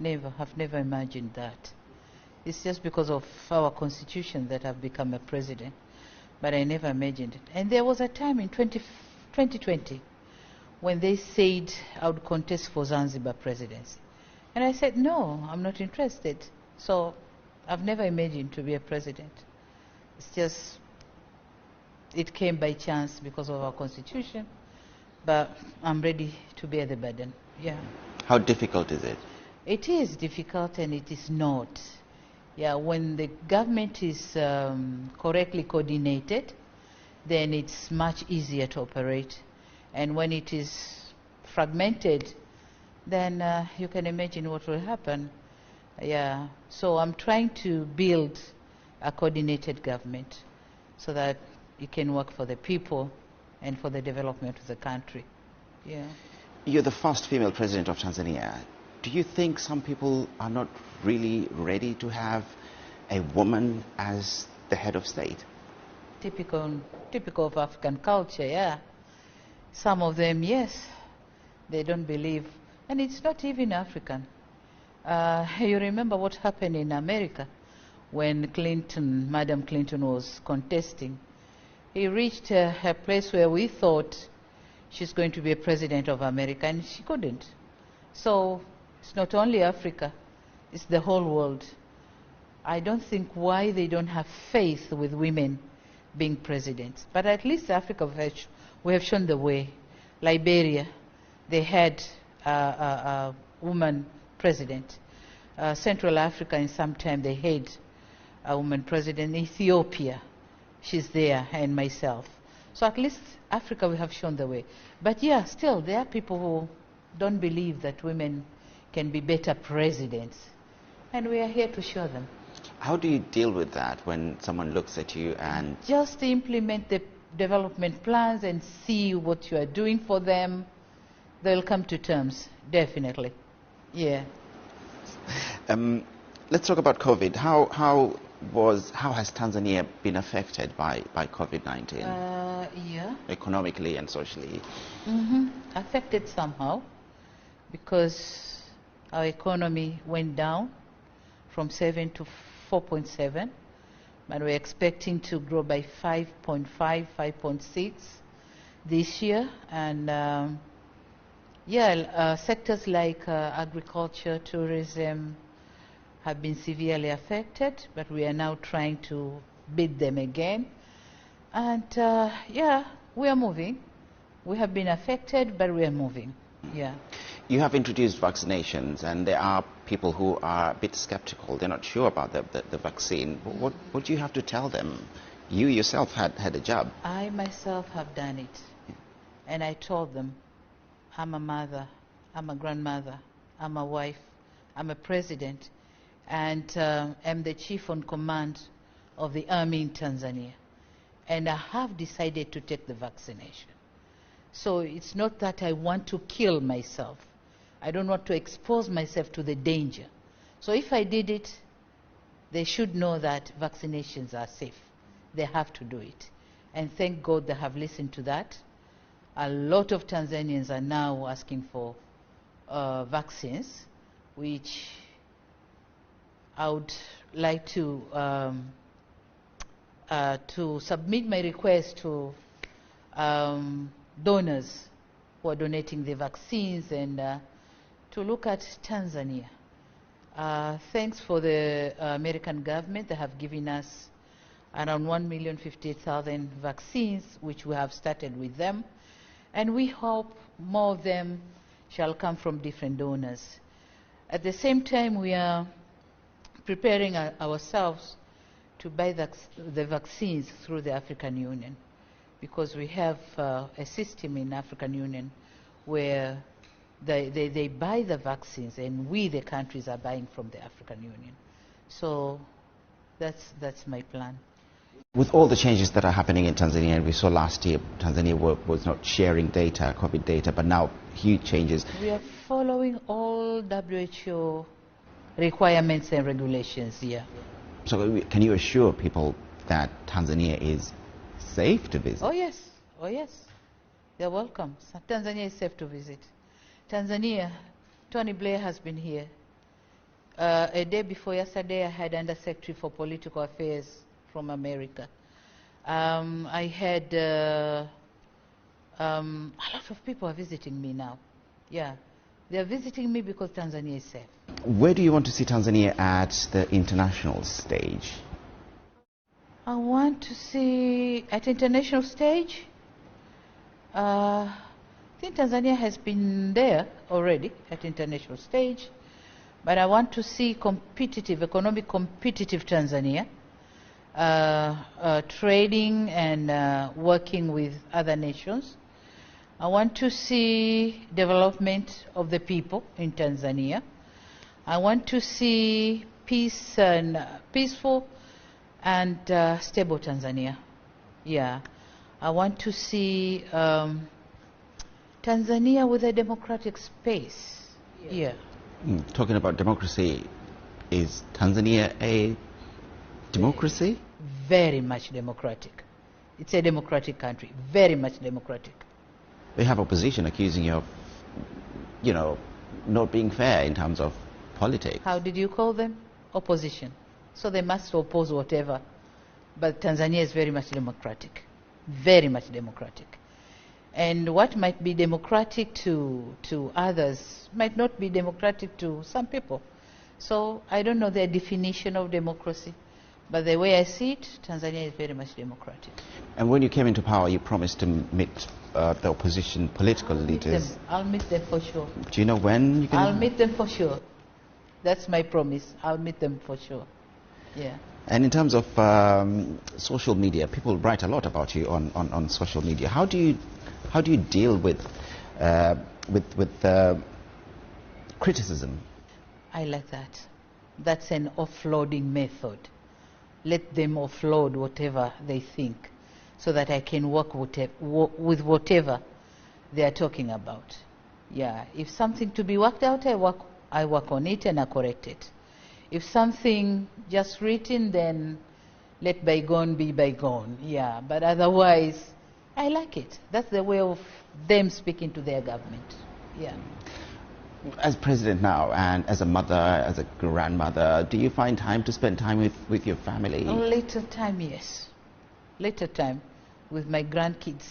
Never. I've never imagined that. It's just because of our constitution that I've become a president. But I never imagined it. And there was a time in 2020 when they said I would contest for Zanzibar presidency. And I said, no, I'm not interested. So I've never imagined to be a president. It's just, it came by chance because of our constitution. But I'm ready to bear the burden. Yeah. How difficult is it? It is difficult and it is not. Yeah, when the government is correctly coordinated, then it's much easier to operate. And when it is fragmented, then you can imagine what will happen. Yeah, so I'm trying to build a coordinated government so that it can work for the people and for the development of the country. Yeah. You're the first female president of Tanzania. Do you think some people are not really ready to have a woman as the head of state? Typical of African culture, yeah. Some of them, yes, they don't believe. And it's not even African. You remember what happened in America when Madam Clinton was contesting. He reached a place where we thought she's going to be a president of America, and she couldn't. So it's not only Africa, it's the whole world. I don't think why they don't have faith with women being presidents. But at least Africa, we have shown the way. Liberia, they had a woman president. Central Africa, in some time, they had a woman president. Ethiopia, she's there, and myself. So at least Africa, we have shown the way. But yeah, still, there are people who don't believe that women can be better presidents. And we are here to show them. How do you deal with that when someone looks at you and... Just implement the development plans and see what you are doing for them. They'll come to terms, definitely. Yeah. Let's talk about COVID. How has Tanzania been affected by COVID-19? Yeah. Economically and socially? Affected somehow, because our economy went down from 7 to 4.7, but we're expecting to grow by 5.5, 5.6 this year. And sectors like agriculture, tourism have been severely affected, but we are now trying to beat them again. And we are moving. We have been affected, but we are moving. Yeah. You have introduced vaccinations, and there are people who are a bit skeptical. They're not sure about the vaccine. What do you have to tell them? You yourself had a jab. I myself have done it. And I told them, I'm a mother, I'm a grandmother, I'm a wife, I'm a president, and I'm the chief on command of the army in Tanzania. And I have decided to take the vaccination. So it's not that I want to kill myself. I don't want to expose myself to the danger. So if I did it, they should know that vaccinations are safe. They have to do it. And thank God they have listened to that. A lot of Tanzanians are now asking for vaccines, which I would like to submit my request to donors who are donating the vaccines, and to look at Tanzania. Thanks for the American government. They have given us around 1,058,000 vaccines, which we have started with them. And we hope more of them shall come from different donors. At the same time, we are preparing ourselves to buy the vaccines through the African Union, because we have a system in African Union where they buy the vaccines, and we, the countries, are buying from the African Union. So that's my plan. With all the changes that are happening in Tanzania, and we saw last year Tanzania was not sharing data, COVID data, but now huge changes. We are following all WHO requirements and regulations here. So can you assure people that Tanzania is safe to visit? Oh yes, oh yes. They're welcome. Tanzania is safe to visit. Tanzania, Tony Blair has been here. A day before yesterday, I had Undersecretary for Political Affairs from America. I had a lot of people are visiting me now. Yeah, they are visiting me because Tanzania is safe. Where do you want to see Tanzania at the international stage? I want to see at international stage. I think Tanzania has been there already at international stage, but I want to see economic competitive Tanzania, trading and working with other nations. I want to see development of the people in Tanzania. I want to see peace and peaceful and stable Tanzania. Yeah. I want to see Tanzania with a democratic space. Yeah. Talking about democracy, is Tanzania a democracy? Very much democratic. It's a democratic country, very much democratic. We have opposition accusing you of, not being fair in terms of politics. How did you call them? Opposition. So they must oppose whatever. But Tanzania is very much democratic. Very much democratic. And what might be democratic to others might not be democratic to some people. So I don't know their definition of democracy. But the way I see it, Tanzania is very much democratic. And when you came into power, you promised to meet the opposition political leaders. I'll meet them for sure. Do you know when you can? I'll meet them for sure. That's my promise. I'll meet them for sure. Yeah. And in terms of social media, people write a lot about you on social media. How do you deal with criticism? I like that. That's an offloading method. Let them offload whatever they think, so that I can work with whatever they are talking about. Yeah. If something to be worked out, I work on it and I correct it. If something just written, then let bygone be bygone. Yeah, but otherwise, I like it. That's the way of them speaking to their government. Yeah. As president now, and as a mother, as a grandmother, do you find time to spend time with your family? Later time, yes. Later time with my grandkids.